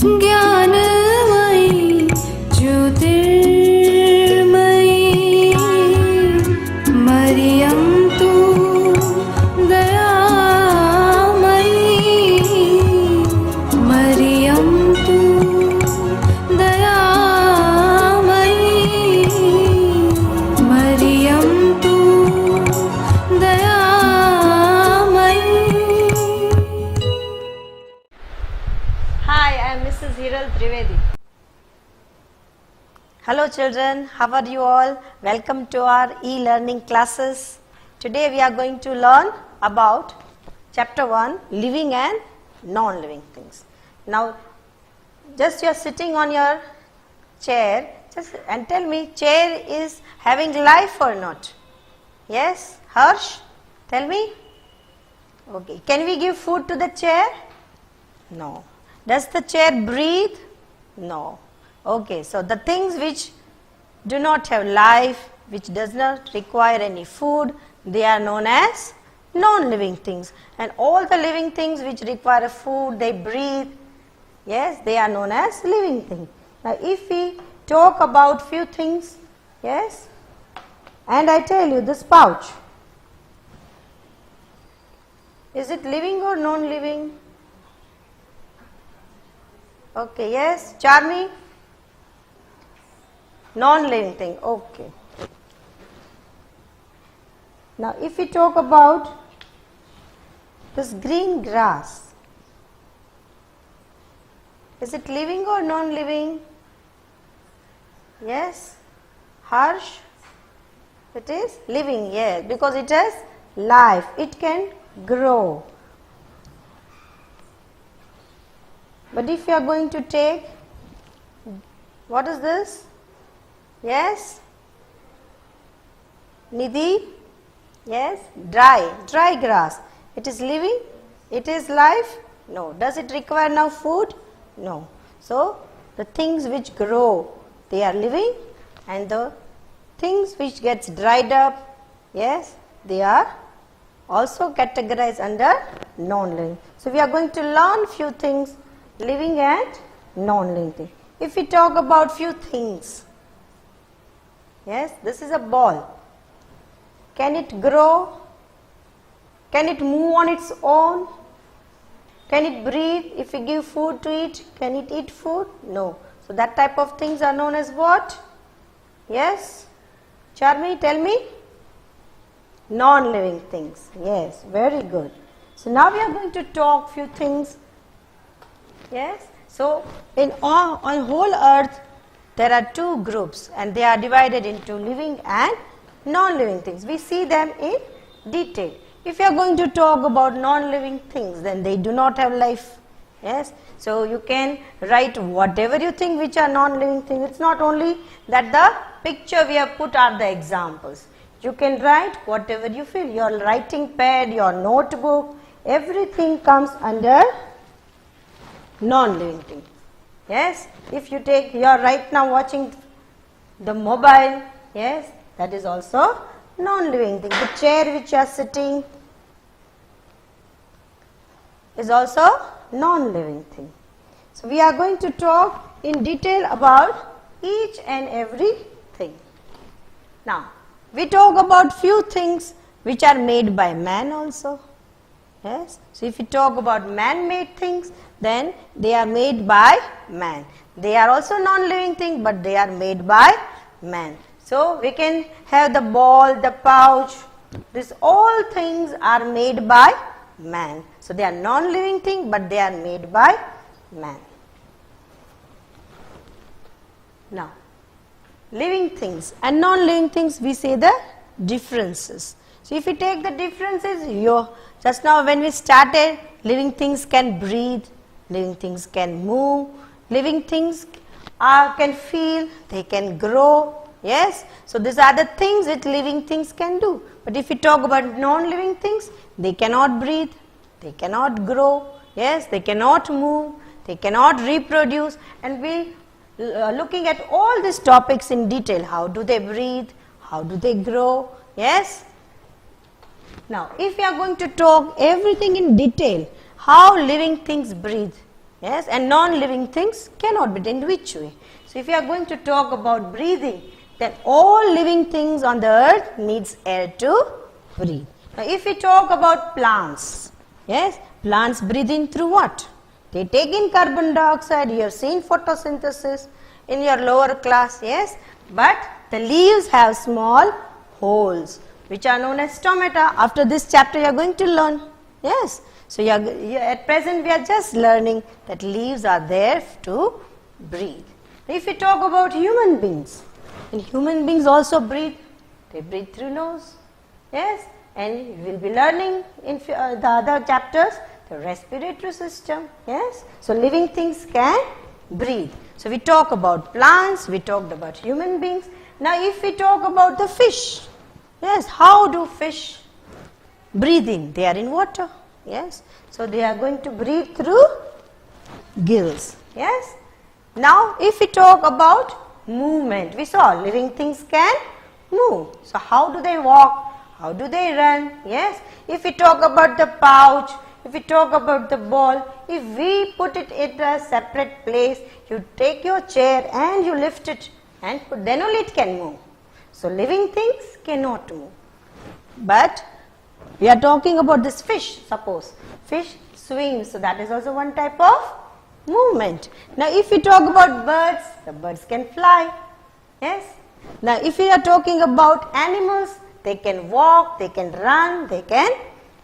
ज्ञानमयी ज्योतिर्मयी मरियं तु दयामयी मरियं तु दयामयी मरियं तु दयामयी. Hi, I am Mrs. Hiral Trivedi. Hello children, how are you all? Welcome to our e-learning classes. Today we are going to learn about chapter 1, living and non-living things. Now, just you are sitting on your chair and tell me, chair is having life or not? Yes, Harsh, tell me. Okay, can we give food to the chair? No. Does the chair breathe? No. Okay, so the things which do not have life, which does not require any food, they are known as non-living things. And all the living things which require food, they breathe, yes, they are known as living things. Now, if we talk about few things, yes, and I tell you this pouch, is it living or non-living? Okay, yes, Charmi? Non-living thing, okay. Now, if we talk about this green grass, is it living or non-living? Yes, Harsh? It is living, yes, because it has life, it can grow. But if you are going to take, what is this? Yes? Nidhi? Yes? Dry grass. It is living? It is life? No. Does it require now food? No. So, the things which grow, they are living, and the things which gets dried up, yes, they are also categorized under non-living. So, we are going to learn few things, living and non-living things. If we talk about few things, yes, this is a ball. Can it grow? Can it move on its own? Can it breathe? If we give food to it, can it eat food? No. So that type of things are known as what? Yes? Charmi, tell me. Non-living things. Yes, very good. So now we are going to talk few things. Yes? So on whole earth, there are two groups and they are divided into living and non-living things. We see them in detail. If you are going to talk about non-living things, then they do not have life. Yes, so you can write whatever you think which are non-living things. It's not only that the picture we have put are the examples. You can write whatever you feel. Your writing pad, your notebook, everything comes under non-living thing. Yes, if you take, you are right now watching the mobile, yes, that is also non-living thing. The chair which you are sitting is also non-living thing. So we are going to talk in detail about each and every thing. Now, we talk about few things which are made by man also. Yes, so if you talk about man-made things, then they are made by man. They are also non-living things, but they are made by man. So we can have the ball, the pouch, these all things are made by man. So they are non-living things, but they are made by man. Now, living things and non-living things, we say the differences. So if you take the differences, just now when we started, living things can breathe, living things can move, living things can feel, they can grow. Yes, so these are the things that living things can do. But if we talk about non-living things, they cannot breathe, they cannot grow, yes, they cannot move, they cannot reproduce, and we looking at all these topics in detail. How do they breathe? How do they grow? Yes. Now, if we are going to talk everything in detail, how living things breathe, Yes, and non-living things cannot breathe. In which way? So if you are going to talk about breathing, then all living things on the earth needs air to breathe. Now if we talk about plants, yes, plants breathe in through what? They take in carbon dioxide. You have seen photosynthesis in your lower class, yes, but the leaves have small holes which are known as stomata. After this chapter you are going to learn, yes. So at present we are just learning that leaves are there to breathe. If we talk about human beings, and human beings also breathe, they breathe through nose, yes, and you will be learning in the other chapters the respiratory system, yes. So living things can breathe. So we talk about plants, we talked about human beings. Now if we talk about the fish, yes, how do fish breathe in? They are in water, yes. So they are going to breathe through gills, yes. Now if we talk about movement, we saw living things can move. So how do they walk? How do they run? Yes. If we talk about the pouch, if we talk about the ball, if we put it in a separate place, you take your chair and you lift it and then only it can move. So living things cannot move. But we are talking about this fish, suppose. Fish swims, so that is also one type of movement. Now if we talk about birds, the birds can fly, yes. Now if we are talking about animals, they can walk, they can run, they can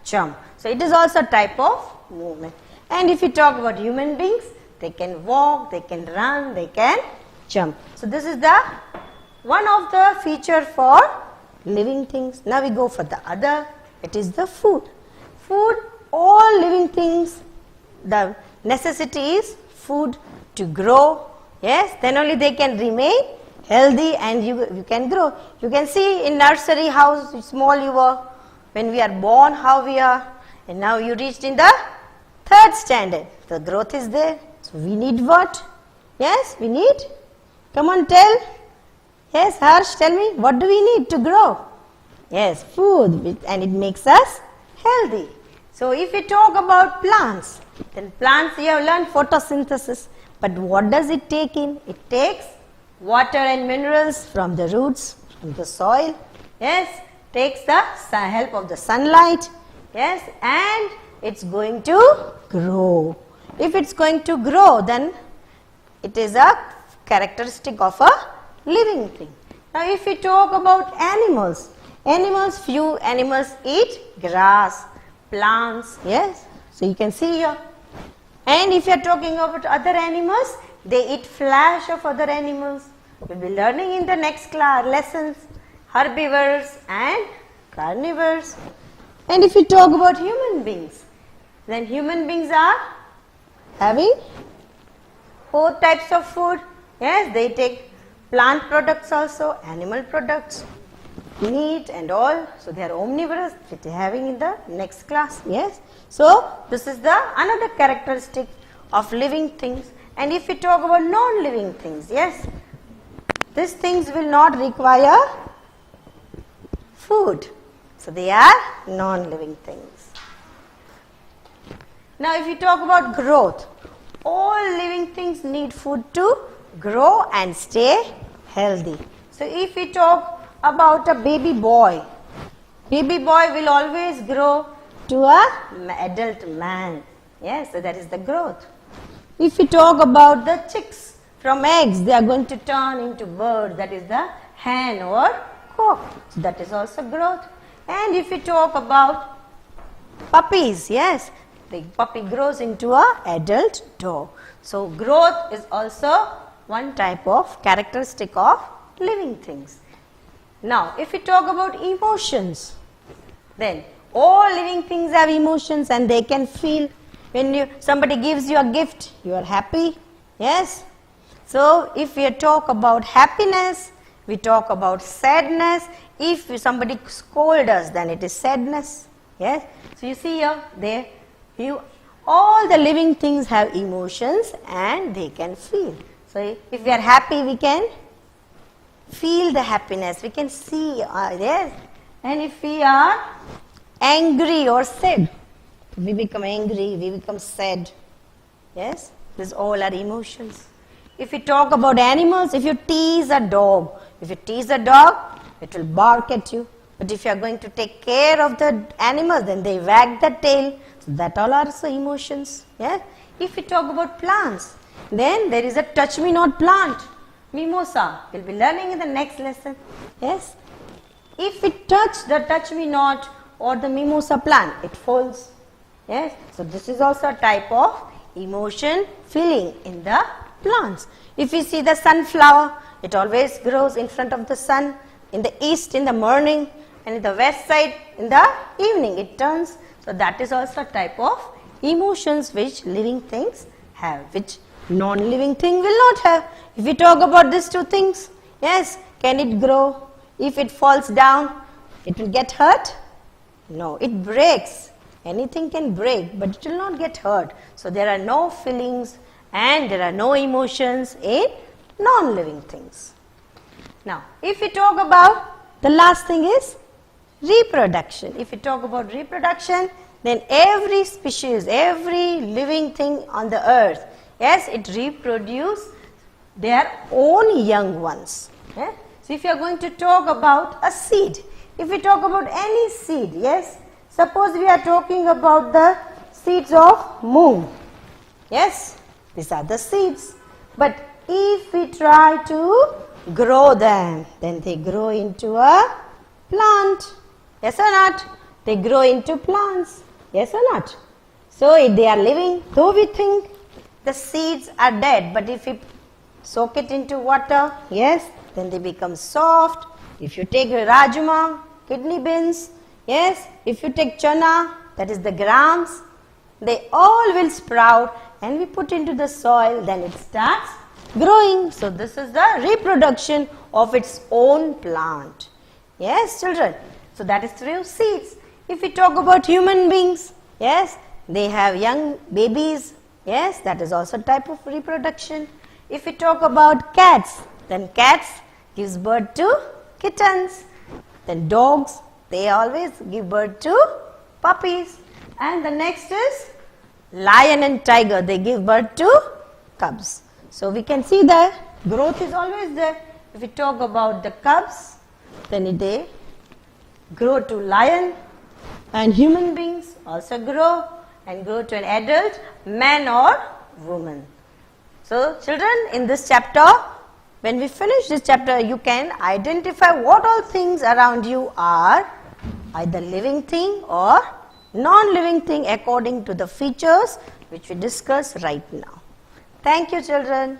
jump. So it is also a type of movement. And if we talk about human beings, they can walk, they can run, they can jump. So this is the one of the feature for living things. Now we go for the other, it is the food. Food, all living things, the necessity is food to grow, yes, then only they can remain healthy and you can grow. You can see in nursery how small you were when we are born, how we are, and now you reached in the 3rd standard. The growth is there. So we need what? Yes, we need. Come on, tell. Yes, Harsh, tell me, what do we need to grow? Yes, food, and it makes us healthy. So if we talk about plants, then plants, you have learned photosynthesis. But what does it take in? It takes water and minerals from the roots, from the soil. Yes, takes the help of the sunlight. Yes, and it's going to grow. If it's going to grow, then it is a characteristic of a living thing. Now if we talk about animals, few animals eat grass, plants, yes. So you can see here. And if you are talking about other animals, they eat flesh of other animals. We will be learning in the next class lessons, herbivores and carnivores. And if you talk about human beings, then human beings are having 4 types of food. Yes, they take plant products also, animal products, meat and all. So they are omnivorous, which they are having in the next class. Yes. So this is the another characteristic of living things. And if we talk about non-living things, yes, these things will not require food. So they are non-living things. Now if you talk about growth, all living things need food to grow and stay healthy. So if we talk about a baby boy will always grow to an adult man. Yes, so that is the growth. If we talk about the chicks, from eggs they are going to turn into birds, that is the hen or cock. So that is also growth. And if we talk about puppies, yes, the puppy grows into an adult dog. So growth is also one type of characteristic of living things. Now if we talk about emotions, then all living things have emotions and they can feel. When somebody gives you a gift, you are happy, yes. So if we talk about happiness, we talk about sadness. If somebody scolds us, then it is sadness, yes. So you see here, all the living things have emotions and they can feel. So if we are happy, we can feel the happiness, we can see, yes. And if we are angry or sad, we become angry, we become sad, yes. These all are emotions. If we talk about animals, if you tease a dog, it will bark at you. But if you are going to take care of the animals, then they wag the tail. So that all are also emotions. Yeah. If we talk about plants, then there is a touch me not plant, mimosa. We'll be learning in the next lesson. Yes. If we touch the touch me not or the mimosa plant, it falls. Yes. So this is also a type of emotion feeling in the plants. If we see the sunflower, it always grows in front of the sun. In the east in the morning, and in the west side in the evening it turns. So that is also a type of emotions which living things have, which non-living thing will not have. If we talk about these two things, yes, can it grow? If it falls down, it will get hurt? No, it breaks. Anything can break, but it will not get hurt. So there are no feelings and there are no emotions in non-living things. Now, if we talk about the last thing is reproduction. If we talk about reproduction, then every species, every living thing on the earth, yes, it reproduces their own young ones. Yeah? So, if you are going to talk about a seed, if we talk about any seed, yes, suppose we are talking about the seeds of moong. Yes, these are the seeds. But if we try to grow them, then they grow into a plant. Yes or not? They grow into plants. Yes or not? So if they are living, though we think the seeds are dead, but if we soak it into water, yes, then they become soft. If you take rajma, kidney beans, yes, if you take chana, that is the grams, they all will sprout and we put into the soil, then it starts growing. So this is the reproduction of its own plant. Yes, children. So that is through seeds. If we talk about human beings, yes, they have young babies. Yes, that is also a type of reproduction. If we talk about cats, then cats gives birth to kittens. Then dogs, they always give birth to puppies. And the next is lion and tiger, they give birth to cubs. So we can see that growth is always there. If we talk about the cubs, then they grow to lion, and human beings also grow and grow to an adult man or woman. So children, in this chapter, when we finish this chapter, you can identify what all things around you are either living thing or non-living thing according to the features which we discuss right now. Thank you, children.